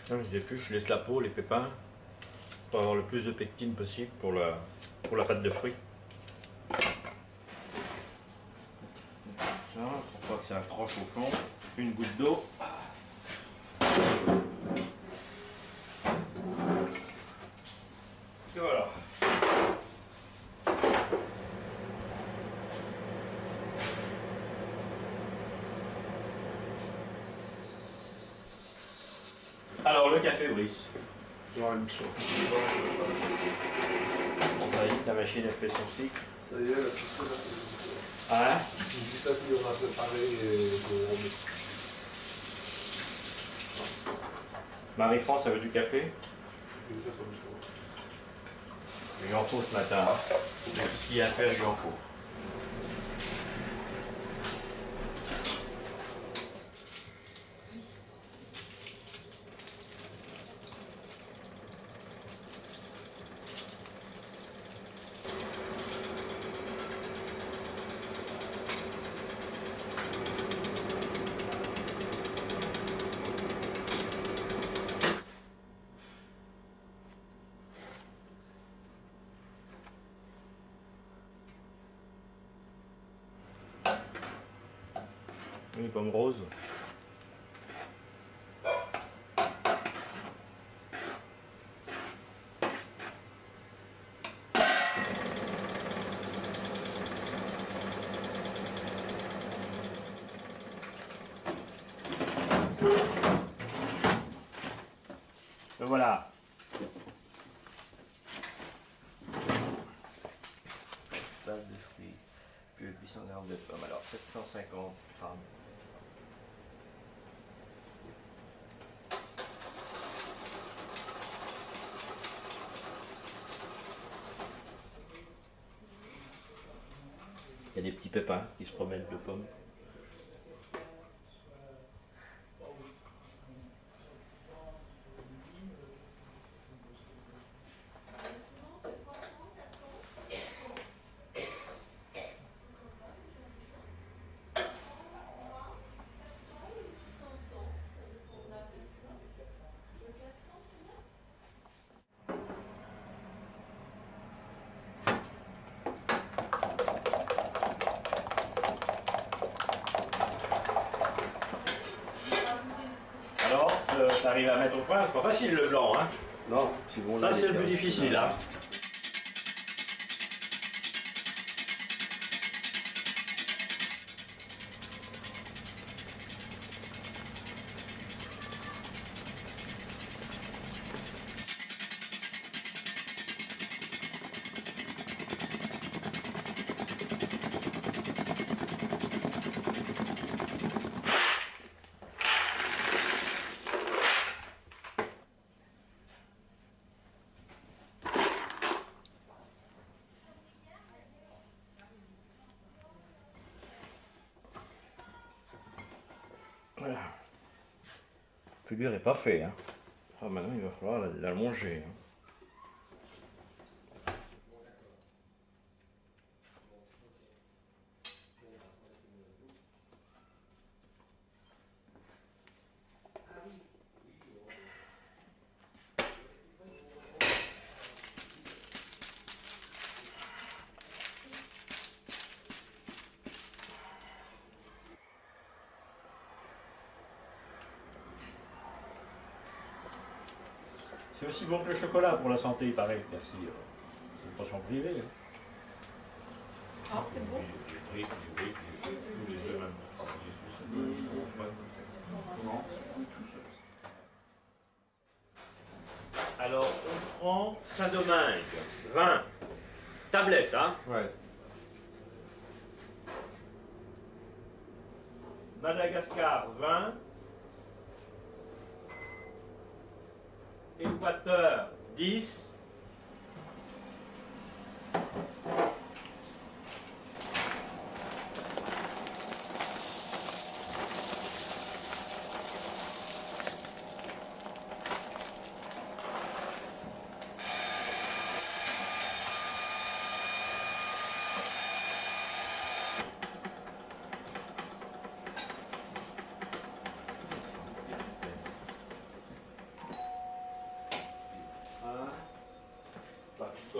Non, je l'épluche, je laisse la peau, les pépins, pour avoir le plus de pectine possible pour la pâte de fruits. Ça, pour pas que ça accroche au fond. Une goutte d'eau. Et voilà. Alors le café, Brice. Ouais, une chose. Bon, ça y est, ta machine a fait son cycle. Ça y est, tout ça, là, Hein? c'est ça qu'on a préparé Marie-France, ça veut du café? je vais faire comme ça. Il lui en faut ce matin. Hein. Tout ce qu'il y a à faire, il lui en faut. Une pomme rose. Et voilà. Base de fruits, puis 800 grammes de pommes. Alors 750 grammes. Il y a des petits pépins qui se promènent de pommes. Alors, t'arrives à mettre au point, c'est pas facile le blanc, hein? Non, c'est bon. Ça, là, c'est les le plus gars. difficile, hein? Voilà. Le plus dur n'est pas fait, hein? Ah, maintenant, il va falloir l'allonger. Hein. C'est aussi bon que le chocolat pour la santé, il paraît. Merci. C'est une pension privée. Hein. Ah, c'est bon. Les briques, tous les œufs, même. Comment? Alors, on prend Saint-Domingue, 20 tablettes, hein? Ouais. Madagascar, 20. Équateur, 10.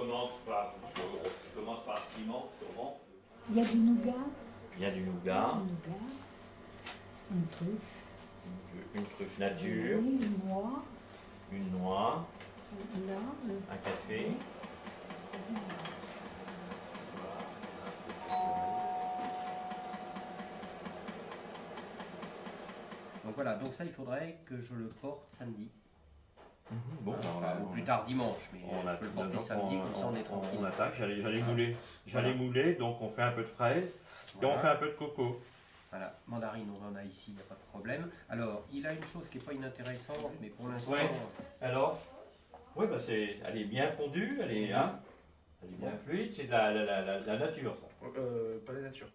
commence par ce qui manque, sûrement. Il y a du nougat. Il y a du nougat, Une truffe. une truffe nature, Oui, une noix. une noix, Là, un café. Donc voilà, donc ça il faudrait que je le porte samedi. Bon, Enfin, ou plus tard dimanche, mais je peux le porter samedi, comme ça on est tranquille. On attaque, j'allais mouler, donc on fait un peu de fraises et on fait un peu de coco. Voilà, mandarine on en a ici, il n'y a pas de problème. Alors, il a une chose qui n'est pas inintéressante, mais pour l'instant... Ouais. Alors, ouais, bah elle est bien fondue, elle est bien fluide, c'est de la nature ça. Pas la nature.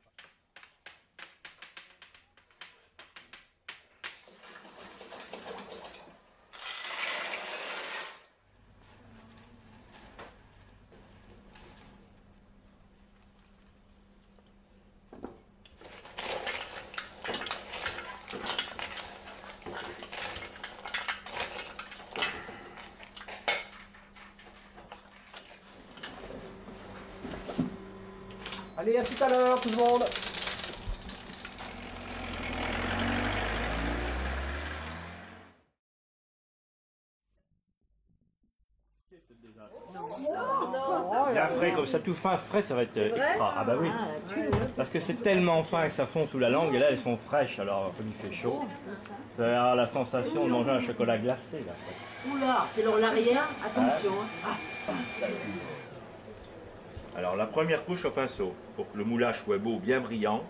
Allez, à tout à l'heure tout le monde. Bien frais, comme ça, tout fin, frais, ça va être extra. Ah bah oui. Parce que c'est tellement fin que ça fond sous la langue, et là elles sont fraîches, alors comme il fait chaud, vous allez avoir la sensation de manger un chocolat glacé là. Oula, c'est dans l'arrière, attention. Alors la première couche au pinceau, pour que le moulage soit beau, bien brillant.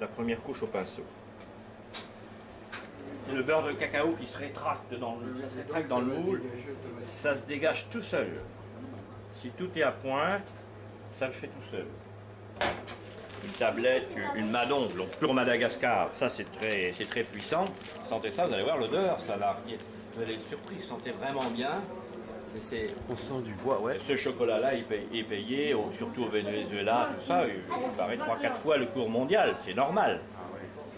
La première couche au pinceau. C'est le beurre de cacao qui se rétracte dans le moule, ça se dégage tout seul. Si tout est à point, ça le fait tout seul. Une tablette, une madon, donc pur Madagascar, ça c'est très puissant. Sentez ça, vous allez voir l'odeur, ça va. Vous allez être surpris, sentez vraiment bien. On sent du bois, ouais. Ce chocolat-là est payé, surtout au Venezuela, tout ça, il paraît 3-4 fois le cours mondial, c'est normal.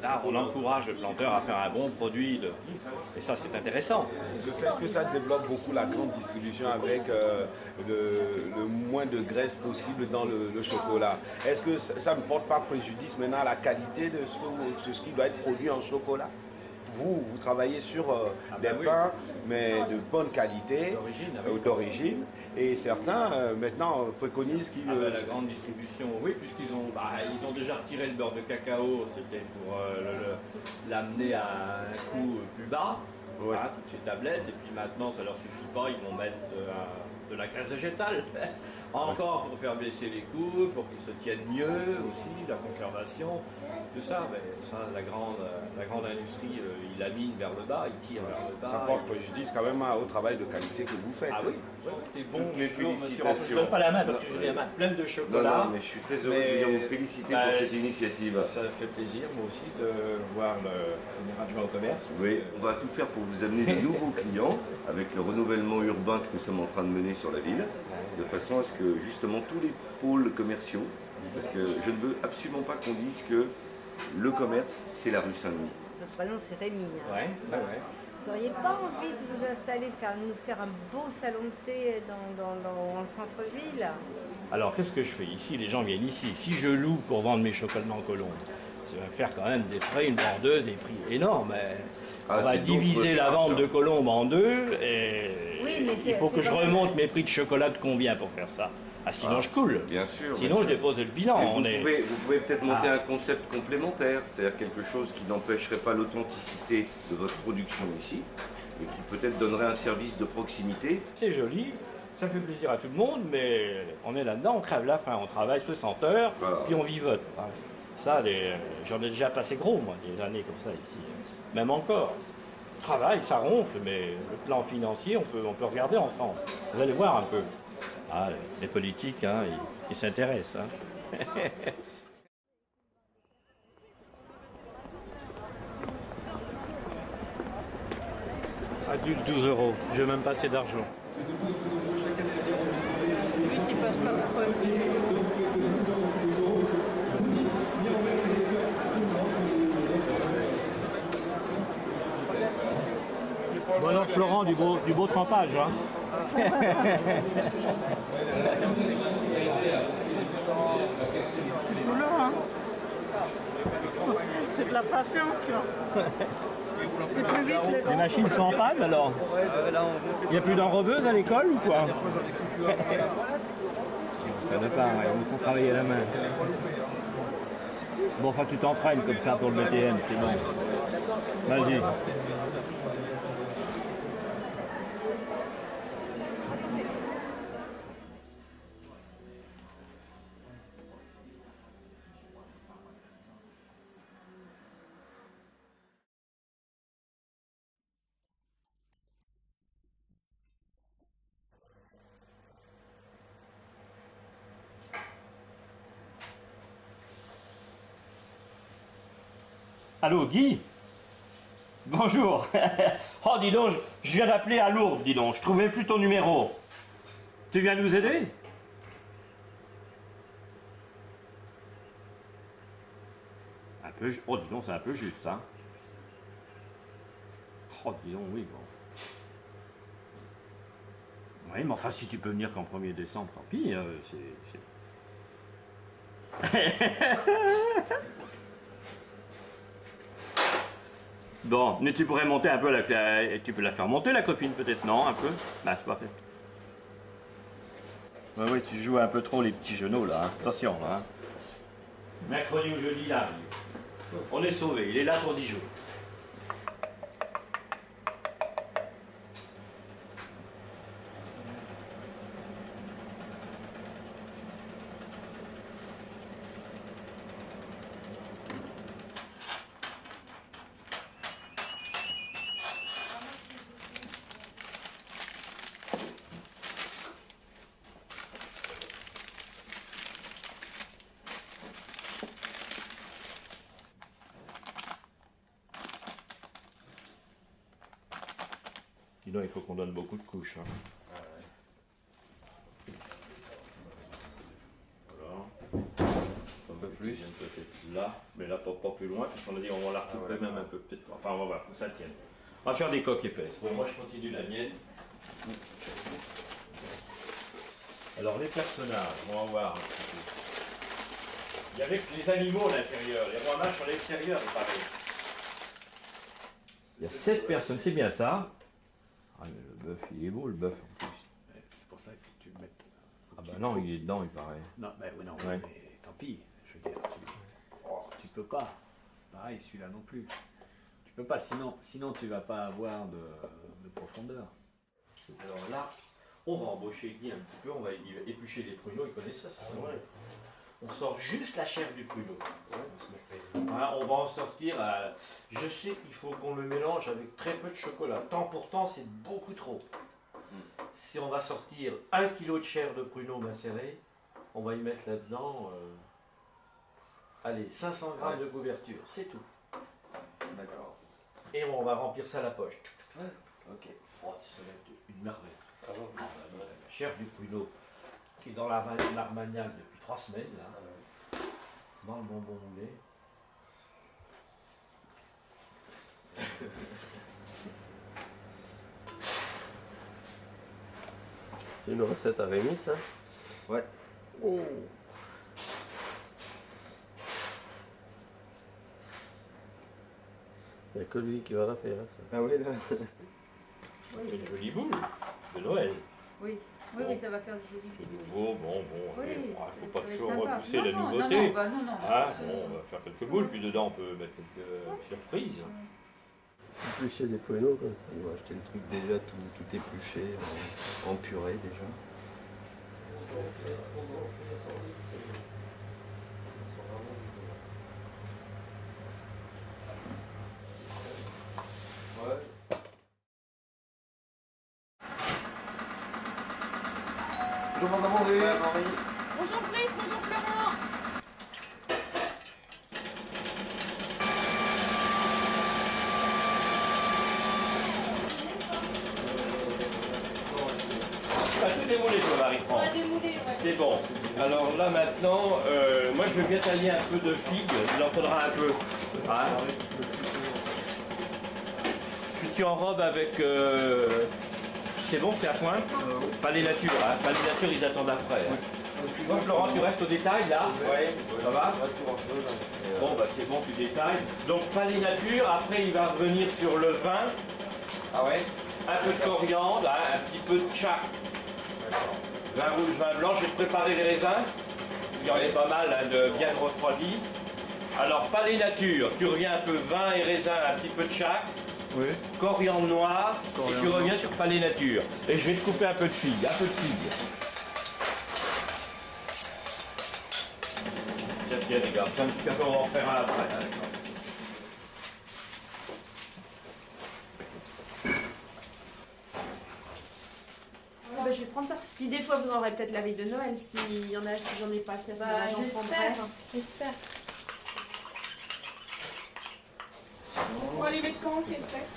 Là, on encourage le planteur à faire un bon produit, et ça c'est intéressant. Le fait que ça développe beaucoup la grande distribution avec le moins de graisse possible dans le chocolat, est-ce que ça ne porte pas préjudice maintenant à la qualité de ce qui doit être produit en chocolat? Vous travaillez sur des pains, mais de bonne qualité, d'origine, et certains maintenant préconisent qu'ils... la grande distribution, oui, puisqu'ils ont déjà retiré le beurre de cacao, c'était pour l'amener à un coût plus bas, Ouais. toutes ces tablettes, et puis maintenant ça leur suffit pas, ils vont mettre de la graisse végétale, encore pour faire baisser les coûts, pour qu'ils se tiennent mieux aussi, la conservation, tout ça, mais ça la grande industrie, il la mine vers le bas, il tire vers le bas. Ça porte préjudice quand même au travail de qualité que vous faites. Ah oui, t'es bon, Toutes mes toujours, monsieur. félicitations. Je donne pas la main parce que j'ai la main pleine de Non, chocolat. non, mais je suis très heureux de venir vous féliciter pour cette initiative. Ça fait plaisir, moi aussi, de voir le adjoint au commerce. Oui, on va tout faire pour vous amener de nouveaux clients avec le renouvellement urbain que nous sommes en train de mener sur la ville, de façon à ce que justement tous les pôles commerciaux, parce que je ne veux absolument pas qu'on dise que le commerce, c'est la rue Saint-Denis. Notre prénom c'est Rémi. Hein. Ouais. Vous n'auriez pas envie de vous installer, nous faire un beau salon de thé dans le centre-ville? Alors, qu'est-ce que je fais ici? Les gens viennent ici. Si je loue pour vendre mes chocolats en Colombes, ça va faire quand même des frais, une vendeuse, des prix énormes. On va c'est diviser d'autres la charges. vente de Colombes en deux et Oui, mais il faut que je quand même- remonte mes prix de chocolat de combien pour faire ça? Ah, sinon je coule. Bien sûr. Sinon je dépose le bilan. Mais vous pouvez peut-être monter un concept complémentaire, c'est-à-dire quelque chose qui n'empêcherait pas l'authenticité de votre production ici, et qui peut-être donnerait un service de proximité. C'est joli, ça fait plaisir à tout le monde, mais on est là-dedans, on crève la faim, on travaille 60 heures, Voilà. puis on vivote. Ça, j'en ai déjà passé gros, moi, des années comme ça ici. Même encore. Le travail, ça ronfle, mais le plan financier, on peut regarder ensemble. Vous allez voir un peu. Ah, les politiques, ils s'intéressent. Adulte 12 €, je n'ai même pas assez d'argent. Il passera la fois. C'est pas Bon alors Florent, du beau trempage. Hein. C'est de la patience, là. C'est plus vite, les Les machines sont en panne alors? Il n'y a plus d'enrobeuse à l'école ou quoi? Ça ne pas, ouais, il faut travailler à la main. Bon, enfin tu t'entraînes comme ça pour le BTM, c'est bon. Vas-y. Allô, Guy? Bonjour. Oh, dis donc, je viens d'appeler à Lourdes, dis donc. Je trouvais plus ton numéro. Tu viens nous aider? Un peu... Oh, dis donc, c'est un peu juste, hein. Oh, dis donc, oui, bon. Oui, mais enfin, si tu peux venir qu'en 1er décembre, tant pis, Bon, mais tu pourrais monter un peu tu peux la faire monter la copine peut-être, non? Un peu? Bah c'est pas fait. Ouais, ouais, tu joues un peu trop les petits genoux là, hein. Attention là. Hein. Mercredi ou jeudi, il arrive. On est sauvé, il est là pour 10 jours. Sinon, il faut qu'on donne beaucoup de couches. Hein. Voilà. Un peu plus. Peut-être là, mais là, pas plus loin, parce qu'on a dit on va la recouper même un peu. Peut-être. Enfin, on va voir, il faut que ça tienne. On va faire des coques épaisses. Bon, moi, je continue la mienne. Alors, les personnages, on va voir un petit peu. Il y avait les animaux à l'intérieur, les rois mages sur l'extérieur, c'est pareil. Il y a 7 personnes, c'est bien ça. Ah mais le bœuf, il est beau le bœuf en plus. C'est pour ça qu'il faut que tu le mettes. Ah bah non, il est dedans, il paraît. Non, mais oui, non, Ouais. mais tant pis. Je veux dire, tu peux pas. Pareil, celui-là non plus. Tu peux pas, sinon tu vas pas avoir de profondeur. Alors là, on va embaucher Guy un petit peu, on va éplucher les pruneaux, il connaît ça, c'est vrai. On sort juste la chair du pruneau. Voilà, on va en sortir à... Je sais qu'il faut qu'on le mélange avec très peu de chocolat. Temps pour temps, c'est beaucoup trop. Si on va sortir 1 kg de chair de pruneau macéré, on va y mettre là-dedans, allez, 500 grammes de couverture, c'est tout. D'accord. Et on va remplir ça à la poche. Ok. Oh, ça va être une merveille. La chair du pruneau qui est dans l'Armagnac depuis 3 semaines, là, dans le bonbon moulé. C'est une recette à Rémi, ça? Ouais. Oh. Il n'y a que lui qui va la faire, ça. Ah oui, là. C'est une jolie boule de Noël. Oui, oui, oui, ça va faire du joli. C'est nouveau, bon, Oui, il ne faut ça pas va être toujours sympa. repousser Non, la non, nouveauté. Non, non, bah non, non. Ah, bon, on va faire quelques boules, puis dedans on peut mettre quelques surprises. Éplucher des pruneaux, comme ça. Ils vont acheter le truc déjà tout épluché, en purée déjà. Ouais. Bonjour Madame Henri. Bonjour Brice, bonjour Florent. Tu as tout démoulé, toi, Marie-France. On a démoulé, ouais. C'est bon. Alors là maintenant, moi je veux bien tailler un peu de figues, il en faudra un peu. Hein? Tu tu enrobes avec... C'est bon, c'est à point. Pas les natures, hein. Pas les natures, ils attendent après. Hein. Bon, Florent, tu restes au détail là. Oui. Ça va? Bon, bah c'est bon, tu détailles. Donc pas les natures, après il va revenir sur le vin. Ah ouais? Un peu de coriandre, hein, un petit peu de tchak. Vin rouge, vin blanc, je vais te préparer les raisins. Il y en a pas mal, hein, de bien refroidis. Alors pas les natures, tu reviens un peu vin et raisin, un petit peu de tchak. Oui. Coriandre noir, et tu reviens sur palais nature. Et je vais te couper un peu de figues, un peu de figues. Tiens, les gars, c'est un petit peu, on va en faire un après. Hein, bah, je vais prendre ça. Puis des fois, vous en aurez peut-être la veille de Noël. S'il y en a, si j'en ai pas, si à ce moment-là, j'en prendrai. J'espère. On va les mettre quand, qu'est-ce que c'est?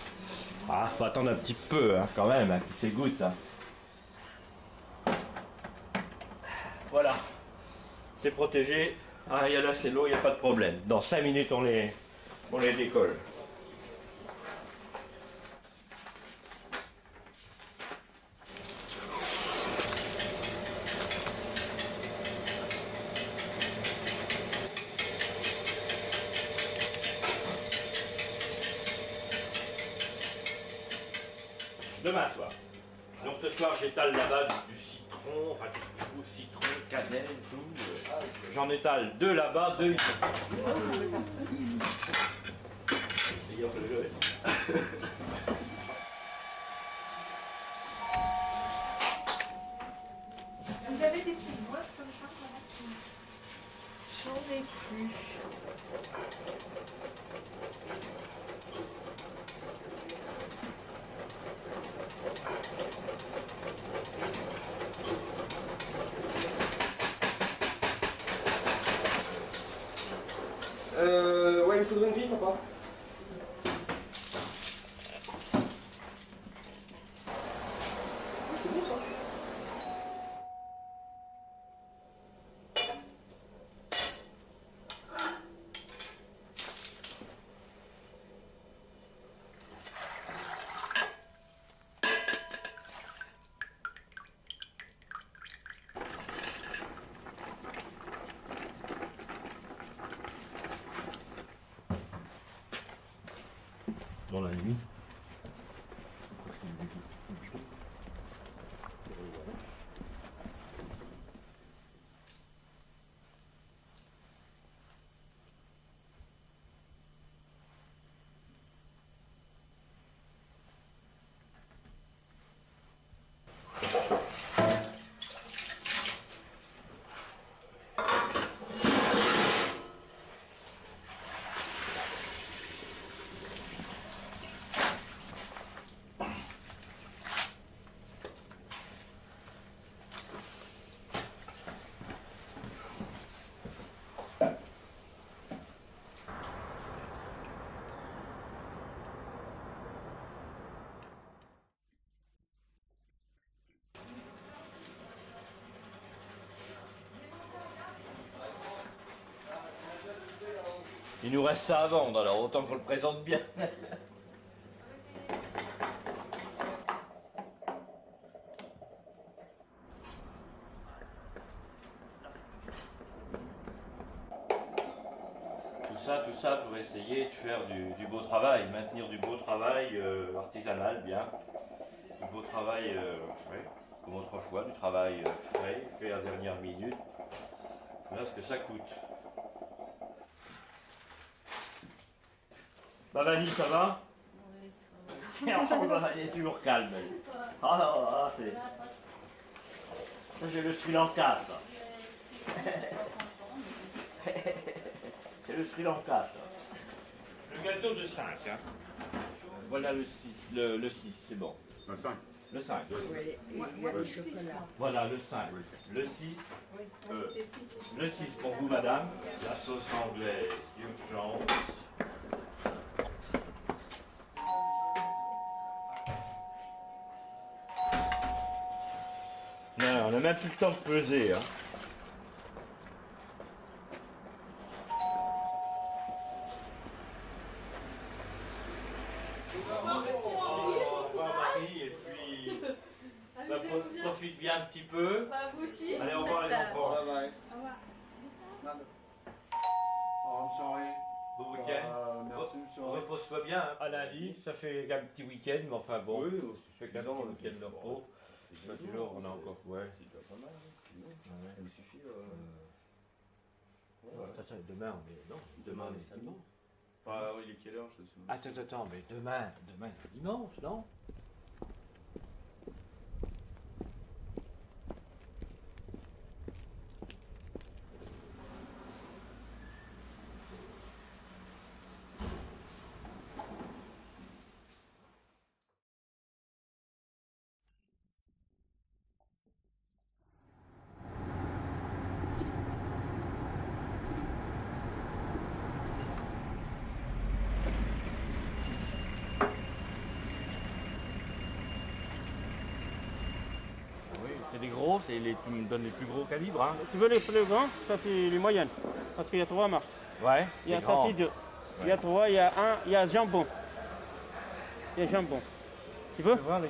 Ah, faut attendre un petit peu, hein, quand même, hein, qu'il s'égoutte. Hein. Voilà. C'est protégé. Ah, il y a là, c'est l'eau, il n'y a pas de problème. Dans 5 minutes, on les décolle. Demain soir. Donc ce soir, j'étale là-bas du citron, enfin tout ce que je trouve, citron, cannelle, tout. J'en étale 2 là-bas, 2 ici. Vous avez des petites boîtes comme ça? J'en ai plus. Ouais, il me faudrait une grille, papa. C'est bon ça. Dans la nuit. Il nous reste ça à vendre, alors autant qu'on le présente bien. Tout ça pour essayer de faire du beau travail, maintenir du beau travail artisanal bien. Du beau travail, ouais, comme autrefois, du travail frais, fait à dernière minute. Voilà ce que ça coûte. Bah Vanille, ça va? Oui, ça va. Oh, bah, elle est toujours calme. Elle. Oh non, là, c'est... Ça, c'est le Sri Lanka, ça. C'est le Sri Lanka, ça. Le gâteau de 5, hein. Voilà le 6, le 6, c'est bon. Le 5. Le 5. Moi, c'est 6. Voilà, le 5. Le 6. Oui, moi, c'était 6. Le 6 pour vous, madame. La sauce anglaise d'urgence. Non, on n'a même plus le temps de peser. Hein. Au revoir Marie, et puis profite bien un petit peu. Bah, vous aussi. Allez, au revoir les enfants. Bye bye. Au revoir. Oh, I'm sorry. Bon week-end. Merci, monsieur. Repose-toi bien. Hein. À lundi, ça fait un petit week-end, mais enfin bon. Oui, ça fait qu'un petit week-end de repos. Chaque jour, on a encore. Ouais. C'est déjà pas mal. Hein. Ça me suffit. Attends, demain, on est. Non, demain, on est samedi. Enfin, il est quelle heure, je sais pas. Attends, mais demain, dimanche, non? Oui, c'est des gros, tu me donnes les plus gros calibres. Hein. Tu veux les plus grands? Ça c'est les moyennes. Parce qu'il y a 3 marques. Ouais, Il y a les ça grands. c'est 2. Il y a 3, il y a 1, il y a jambon. Il y a jambon. Tu veux? Je vais voir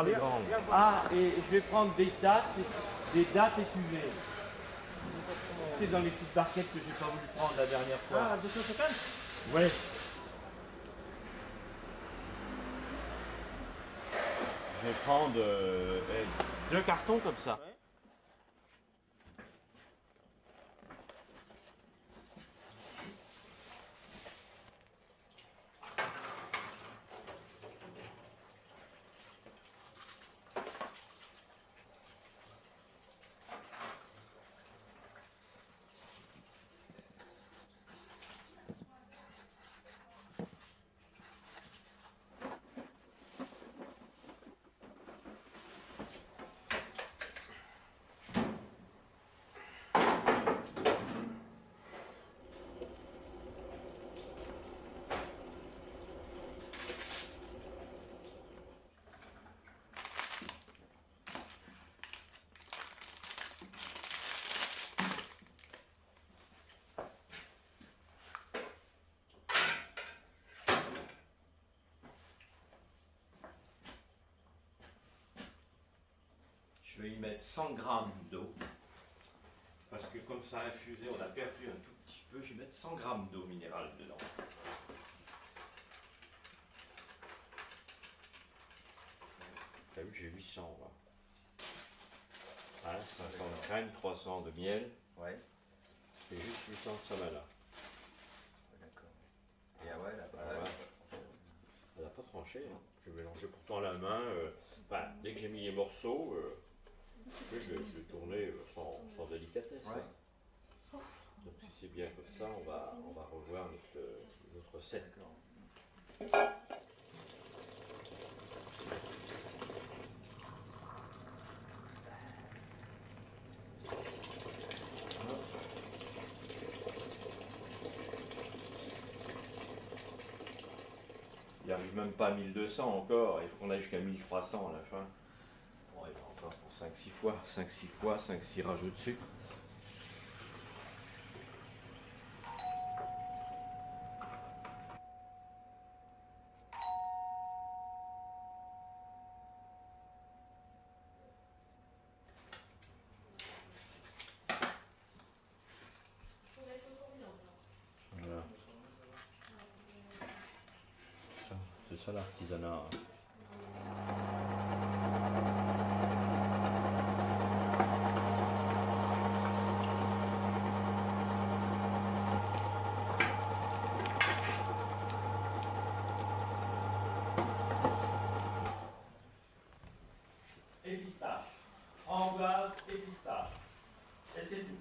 les grands. Ah, et je vais prendre des dates écumées. C'est dans les petites barquettes que j'ai pas voulu prendre la dernière fois. Ah, 250? Ouais. Je vais prendre 2 cartons comme ça. Ouais. Je vais y mettre 100 grammes d'eau. Parce que comme ça a infusé, on a perdu un tout petit peu. Je vais mettre 100 grammes d'eau minérale dedans. T'as vu, j'ai 800 là. Hein, 500 de crème, 300 de miel. Ouais. Et juste 800 de samala. D'accord. Et ah ouais, là, Voilà. Elle n'a pas tranché. Hein. Je vais mélanger pourtant à la main. Enfin, dès que j'ai mis les morceaux, je vais tourner sans délicatesse. Ouais. Hein. Donc si c'est bien comme ça, on va revoir notre recette. Il n'arrive même pas à 1200 encore, il faut qu'on aille jusqu'à 1300 à la fin. Bon, il va encore pour 5-6 fois, 5-6 rajouts de sucre. Voilà. C'est ça l'artisanat. Et pistache. Framboise et pistache. Et c'est tout.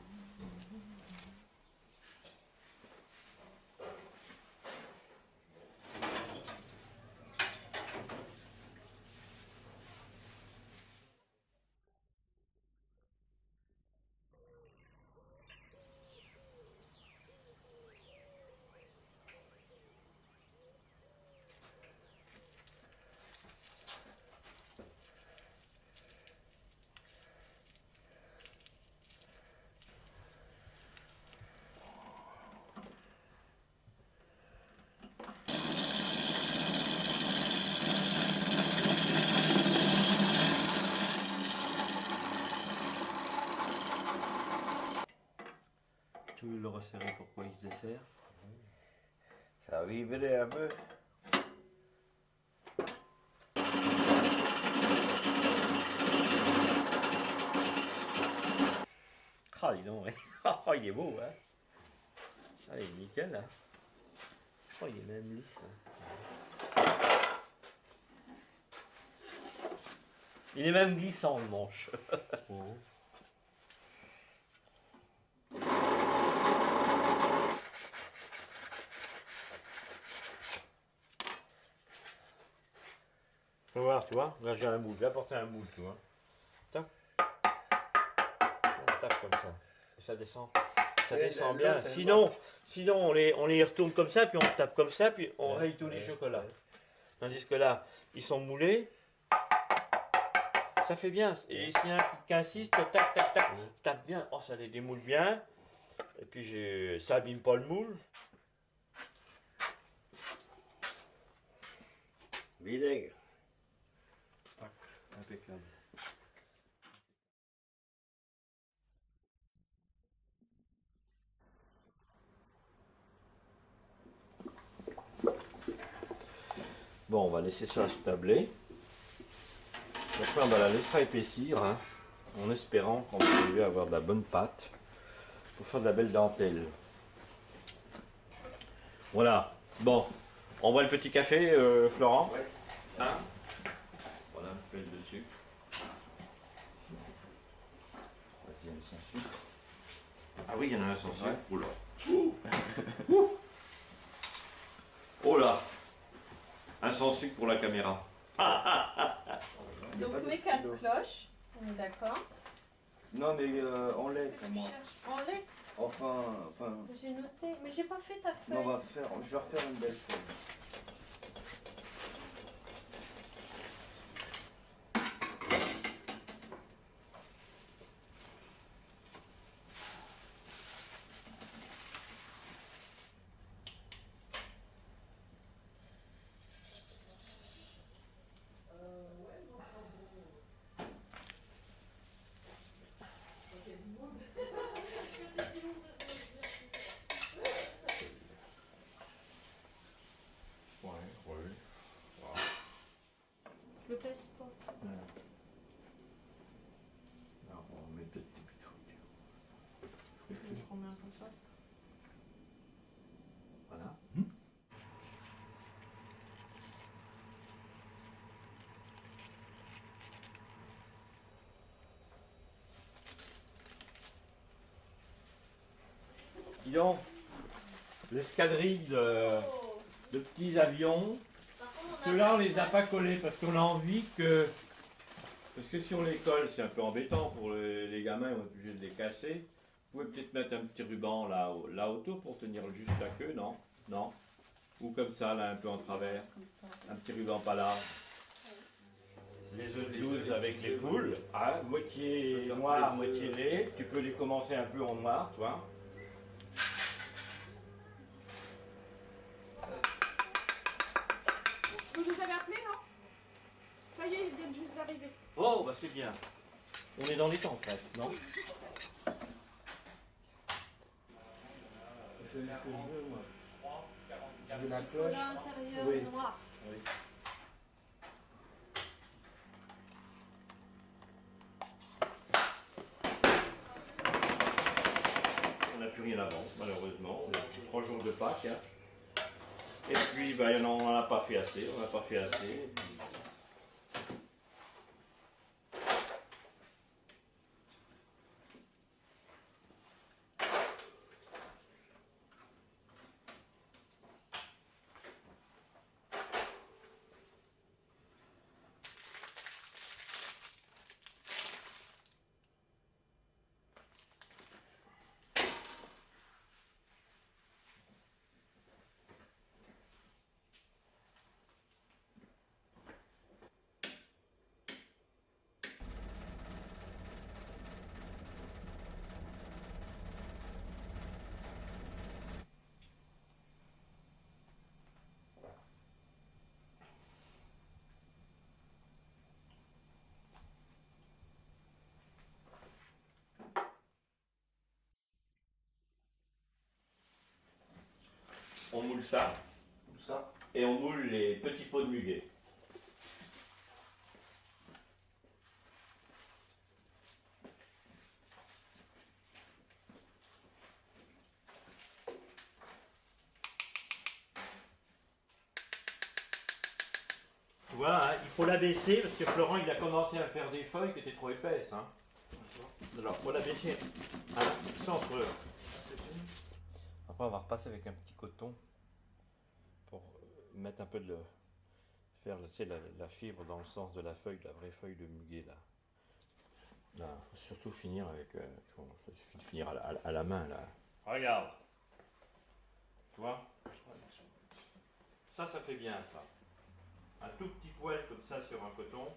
Ça vibrait un peu. Ah, dis donc, ouais. Oh, il est beau, hein. Ah, il est nickel, là. Oh, il est même lisse. Il est même glissant, le manche. Tu vas voir, tu vois. Là, j'ai un moule. J'ai apporté un moule, tu vois. Tac. On tape comme ça. Et ça descend. Ça descend bien. Sinon on les retourne comme ça, puis on tape comme ça, puis on raye tous les chocolats. Tandis que là, ils sont moulés. Ça fait bien. Et s'il y en a qui insiste, tac, tac, tac, tape bien. Oh, ça les démoule bien. Et puis ça abîme pas le moule. Vinaigre. Tac, impeccable. Bon, on va laisser ça se tabler. Après, on va la laisser épaissir, hein, en espérant qu'on va arriver à avoir de la bonne pâte pour faire de la belle dentelle. Voilà. Bon, on boit le petit café, Florent. Ouais. Hein, voilà, un peu de sucre. Il y en a sans sucre. Ah oui, il y en a un sans sucre. Oula. Oh là. Un sans sucre pour la caméra. Donc mes 4 cloches, on est d'accord. Non, mais en lait Qu'est-ce que pour tu moi. cherches en lait? Enfin. J'ai noté, mais j'ai pas fait ta feuille. Non, je vais refaire une belle feuille. Je le pèse pas. Alors, on met peut-être des petites fruits. Je remets un peu de ça. Voilà. Dis donc, l'escadrille de petits avions, ceux-là on les a pas collés parce qu'on a envie que... Parce que si on les colle, c'est un peu embêtant pour les gamins, ils vont être obligés de les casser. Vous pouvez peut-être mettre un petit ruban là autour pour tenir juste la queue, non? Non? Ou comme ça, là, un peu en travers. Un petit ruban pas large. Les œufs de 12 avec les poules, hein, moitié noir, moitié lait. Tu peux les commencer un peu en noir, tu vois. Vous nous avez appelé, non? Ça y est, ils viennent juste d'arriver. Oh, bah c'est bien. On est dans les temps presque, non? C'est ce que je veux, moi. De la cloche. Intérieur Oui. noir. Oui. On n'a plus rien à vendre, malheureusement. On a plus 3 jours de Pâques. Hein. Et puis, bah, on n'en a pas fait assez. On n'a pas fait assez. On moule ça. et on moule les petits pots de muguet. Tu vois, hein, il faut l'abaisser parce que Florent il a commencé à faire des feuilles qui étaient trop épaisses. Hein. Alors, il faut l'abaisser à sans feu. Après, on va repasser avec un petit coton pour mettre un peu de faire la fibre dans le sens de la feuille, de la vraie feuille de muguet là. Là, il faut surtout finir avec. Il suffit de finir à la main là. Regarde. Tu vois? Ça fait bien ça. Un tout petit poil comme ça sur un coton.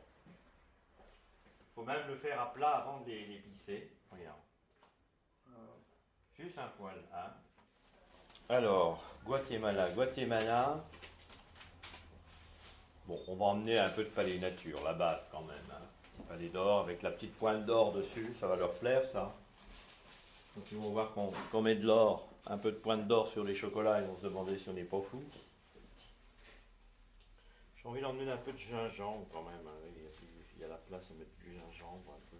Il faut même le faire à plat avant de les pisser. Regarde. Juste un poil. Hein. Alors, Guatemala. Bon, on va emmener un peu de palais nature, la base quand même. Hein. Petit palais d'or avec la petite pointe d'or dessus. Ça va leur plaire ça. Donc ils vont voir qu'on met de l'or, un peu de pointe d'or sur les chocolats. Ils vont se demander si on n'est pas fou. J'ai envie d'emmener un peu de gingembre quand même. Hein. Il y a la place à mettre du gingembre un peu.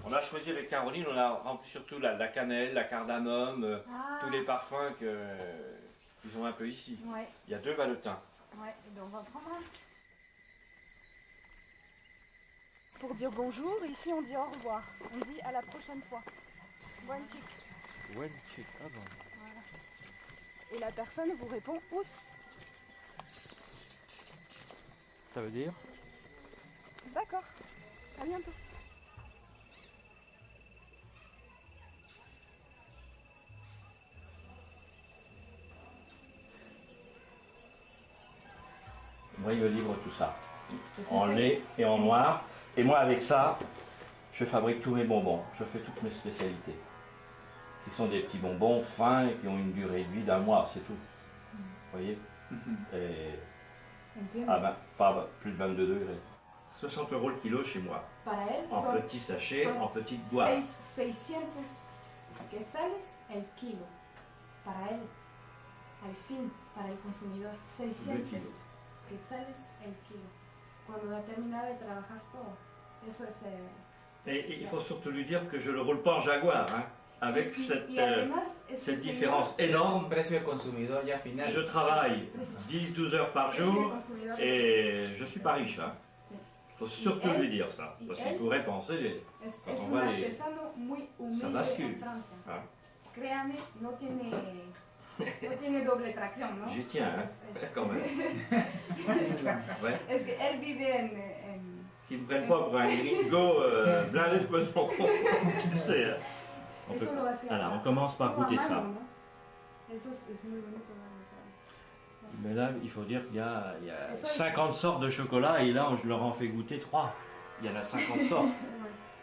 On a choisi avec Caroline, on a rempli surtout la cannelle, la cardamome, tous les parfums qu'ils ont un peu ici. Ouais. Il y a 2 balotins. Ouais, donc on va prendre un. Pour dire bonjour, ici on dit au revoir. On dit à la prochaine fois. Buen chic. Buen chic, ah bon. Voilà. Et la personne vous répond ous. Ça veut dire? D'accord. À bientôt. Moi, il me livre tout ça. En lait et en noir. Et moi, avec ça, je fabrique tous mes bonbons. Je fais toutes mes spécialités. Qui sont des petits bonbons fins et qui ont une durée de vie d'1 mois, c'est tout. Vous voyez? Et pas plus de 22 degrés. 60 € le kilo chez moi. Para él En son, petits sachets, son en petites boîtes. 600 quetzales el kilo. Para él, al fin, para el consumidor, 600 quetzales el kilo. Cuando ha terminado de trabajar todo, eso es... Et il faut surtout lui dire que je ne le roule pas en Jaguar, hein, avec cette différence énorme. Je travaille 10-12 heures par jour et je ne suis pas riche. Hein. Il faut surtout lui dire ça, parce qu'il pourrait penser, quand on voit ça bascule. Hein. Créame, no tiene doble tracción, ¿no? J'y tiens, hein, quand même. Ouais. Es que él vive en... Qui ne me prennent pas pour un gringo blindé de poisson. Tu sais. Hein. Alors, on commence par goûter ça. Mais là, il faut dire qu'il y a 50 sortes de chocolat et là, je leur en fais goûter 3. Il y en a 50 sortes.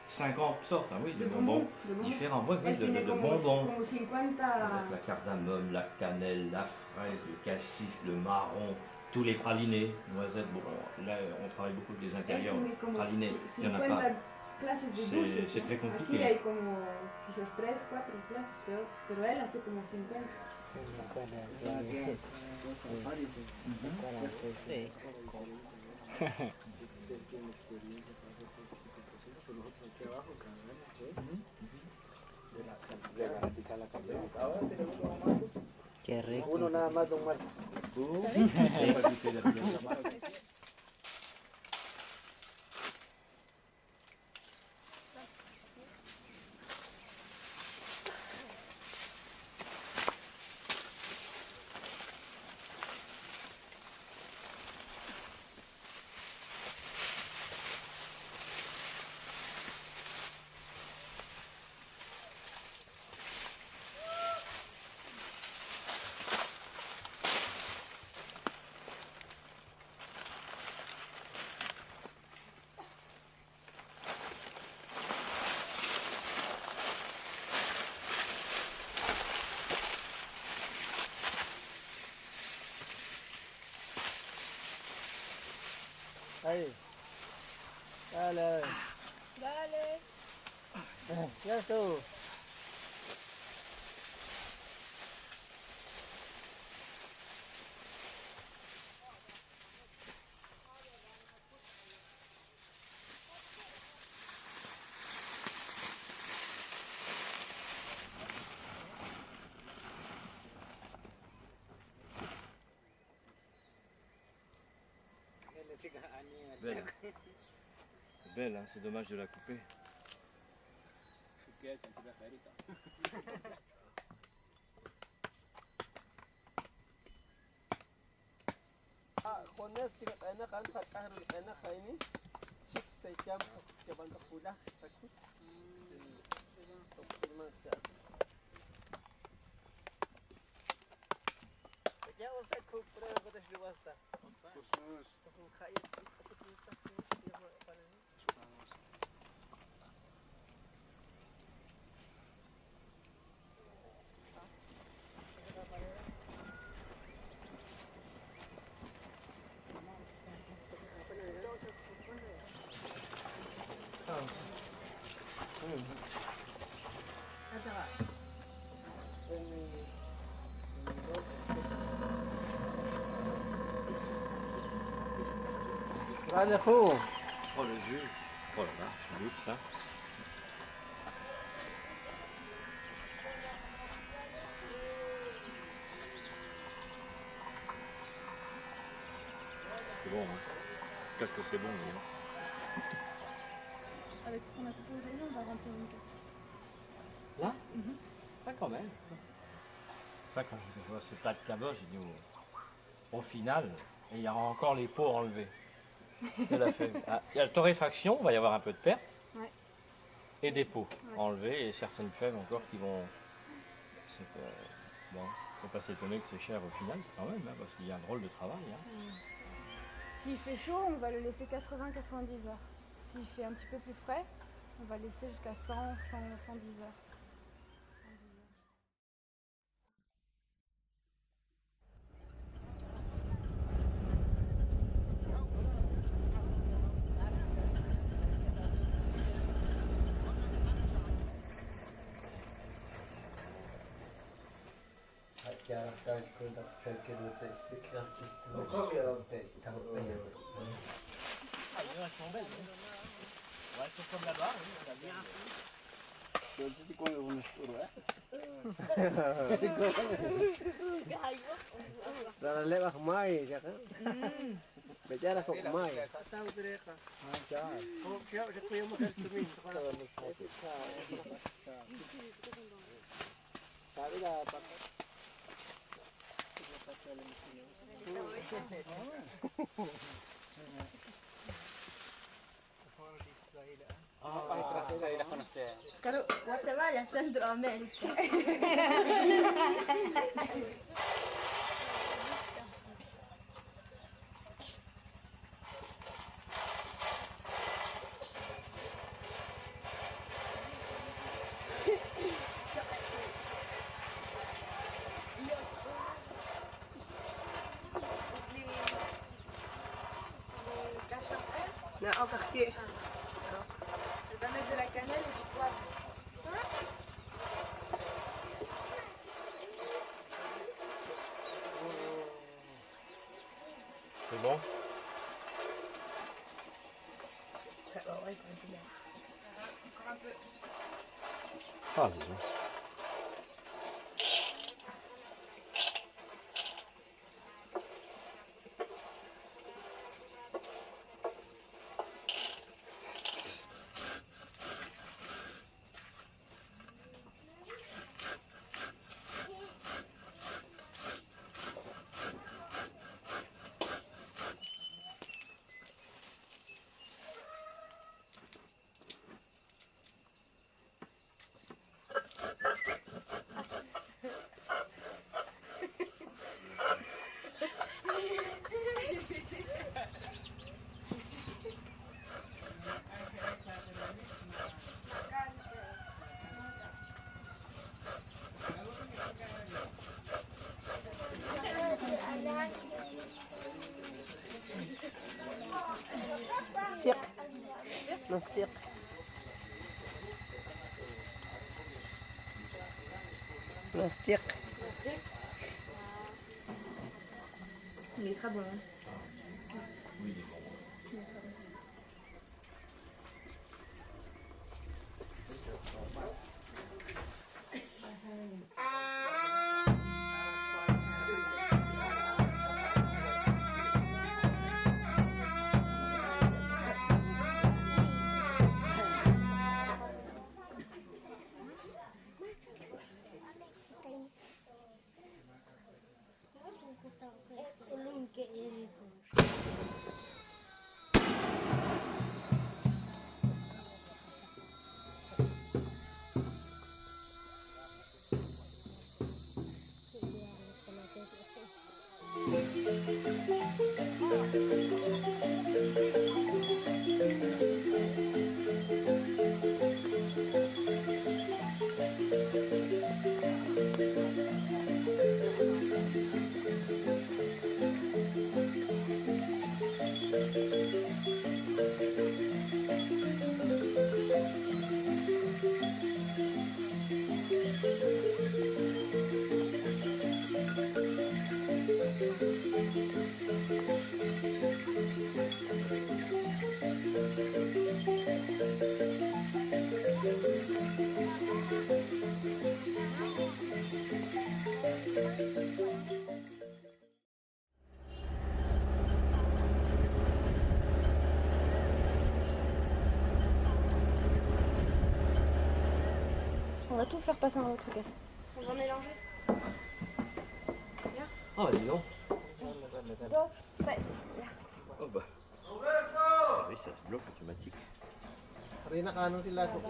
50 sortes, hein, oui, de bonbons différents. Oui, oui, de bonbons. Avec la cardamome, la cannelle, la fraise, le cassis, le marron, tous les pralinés, noisettes. Bon, là, on travaille beaucoup avec des intérieurs pralinés. Il n'y en a pas. C'est très compliqué. Aquí hay como quizás 3, 4 clases, pero él hace como 50. Qué rico. Uno nada más, don Marco. Allez. Allez. Dale. Bientôt. Belle. C'est belle, hein, c'est dommage de la couper. Khonas sikat anak kan fatahul anak ini cik saya jam jaban pula takut. Ya usta kupra بدش واسطه. خصوص. خايف Allez, oh le jus. Oh là là, je goûte ça. C'est bon, hein. Qu'est-ce que c'est bon, oui. Avec ce qu'on a fait aujourd'hui, on va remplir une caisse. Là Ça quand même. Ça quand je vois ce tas de cabots, j'ai dit au final, il y aura encore les pots enlevés. Il y a la torréfaction, il va y avoir un peu de perte. Ouais. Et des pots Ouais. enlevés et certaines fèves encore qui vont... Bon, faut pas s'étonner que c'est cher au final quand même, hein, parce qu'il y a un drôle de travail. Hein. S'il fait chaud, on va le laisser 80-90 heures. S'il fait un petit peu plus frais, on va laisser jusqu'à 100-110 heures. Elles sont belles, hein. Ouais, elles sont comme là-bas, oui, on a bien. Sana lewat mai ya kan? Bicara kok mai. Tahu mereka. Oh, siapa siapa yang makan cermin? Tapi dah pakai. Claro, Guatemala, Centroamérica. Non, encore qui? Je vais mettre de la cannelle et du poivre. C'est bon? Ouais, continue. Encore un peu. Ah, c'est bon. Plastique. Plastique. Il est très bon. Hein. Oui, il est bon. On va tout faire passer dans l'autre caisse. On va mélanger. Ah, dis donc. Dos, tres. Oh bah. Ah oui, ça se bloque automatique. Rina kano sila ko.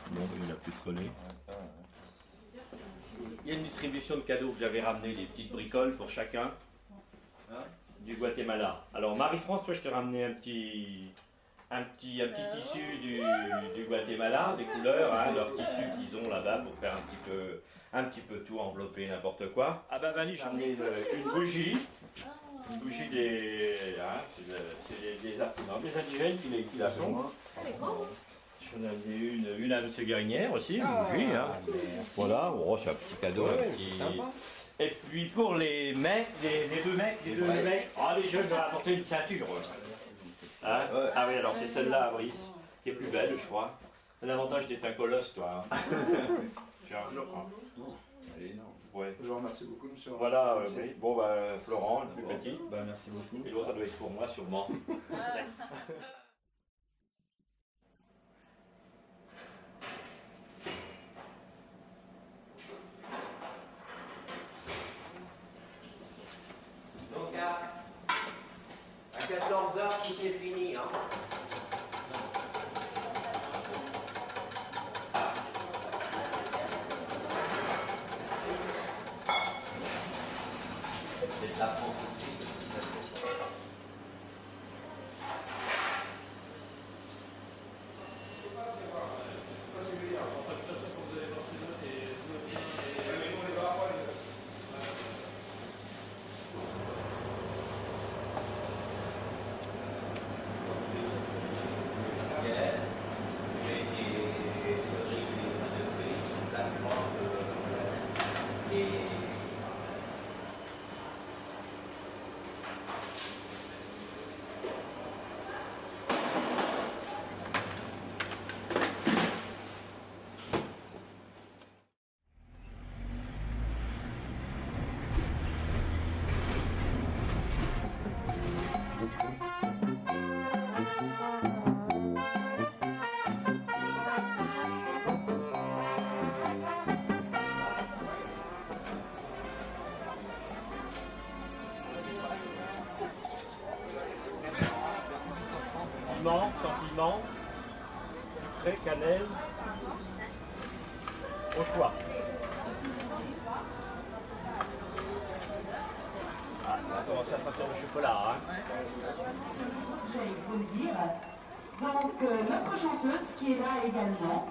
Bon, il a plus de coller. Il y a une distribution de cadeaux que j'avais ramené, des petites bricoles pour chacun du Guatemala. Alors Marie-France, toi je t'ai ramené un petit tissu du Guatemala, des couleurs, hein, leur tissu qu'ils ont là-bas pour faire un petit peu tout, envelopper n'importe quoi. Ah ben Vanny, j'ai ramené une bougie des, hein, c'est des artisans, des indigènes qui la font. J'en ai amené une à M. Guérinière aussi, une bougie. Hein. Voilà, oh, c'est un petit cadeau. Ouais, un petit... sympa. Et puis pour les mecs, les deux mecs, les jeunes vont apporter une ceinture. Hein ah oui, alors c'est celle-là à Brice, qui est plus belle, je crois. L'avantage d'être un colosse, toi. Hein. Tiens, je prends. Elle est énorme. Ouais. Je vous remercie beaucoup, monsieur. Voilà, oui. Bon, bah, Florent, le plus petit. Bah, merci beaucoup. Et l'autre, ça doit être pour moi, sûrement. Donc à 14h, tout est fini. Hein. Piment, sans piment, sucré, cannelle, au choix. Ah, on va commencer à sentir le chocolat. Hein. J'allais vous le dire. Donc, notre chanteuse qui est là également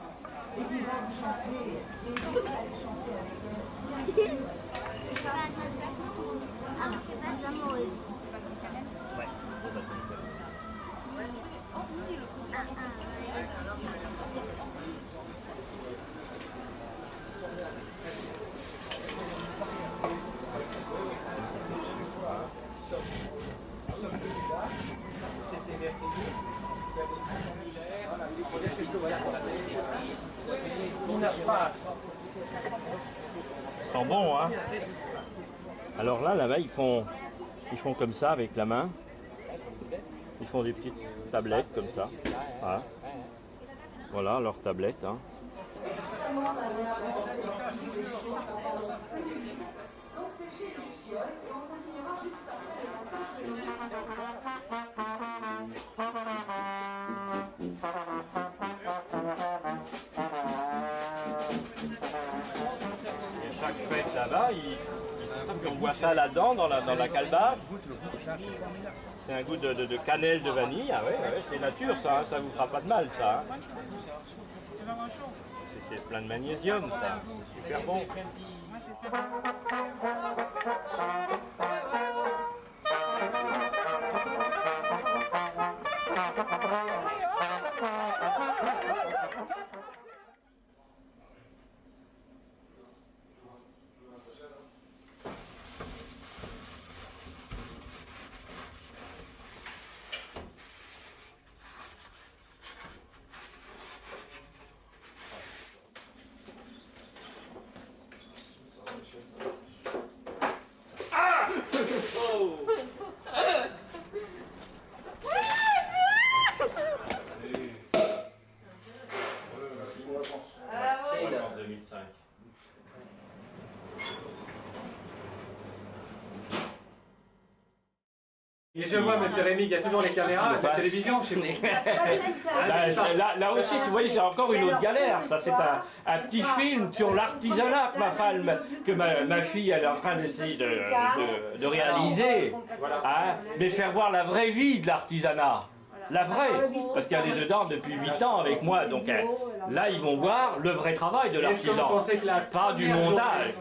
et qui va vous chanter et vous allez chanter avec elle. Ça sent bon, hein. Alors là-bas, ils font comme ça avec la main. Ils font des petites tablettes comme ça. Ah. Voilà leur tablette. Hein. Et chaque fête là-bas, on voit ça là-dedans, dans la calebasse. C'est un goût de cannelle, de vanille. Ah ouais, c'est nature ça, hein, ça vous fera pas de mal ça. Hein. C'est plein de magnésium ça, super bon. Et je vois, monsieur Rémy, il y a toujours les caméras, la télévision chez vous. Là aussi, vous voyez, c'est encore une autre galère. Ça, c'est un petit film sur l'artisanat que ma fille elle est en train d'essayer de réaliser. Hein, mais faire voir la vraie vie de l'artisanat. La vraie. Parce qu'elle est dedans depuis 8 ans avec moi. Donc là, ils vont voir le vrai travail de l'artisan. Pas du montage.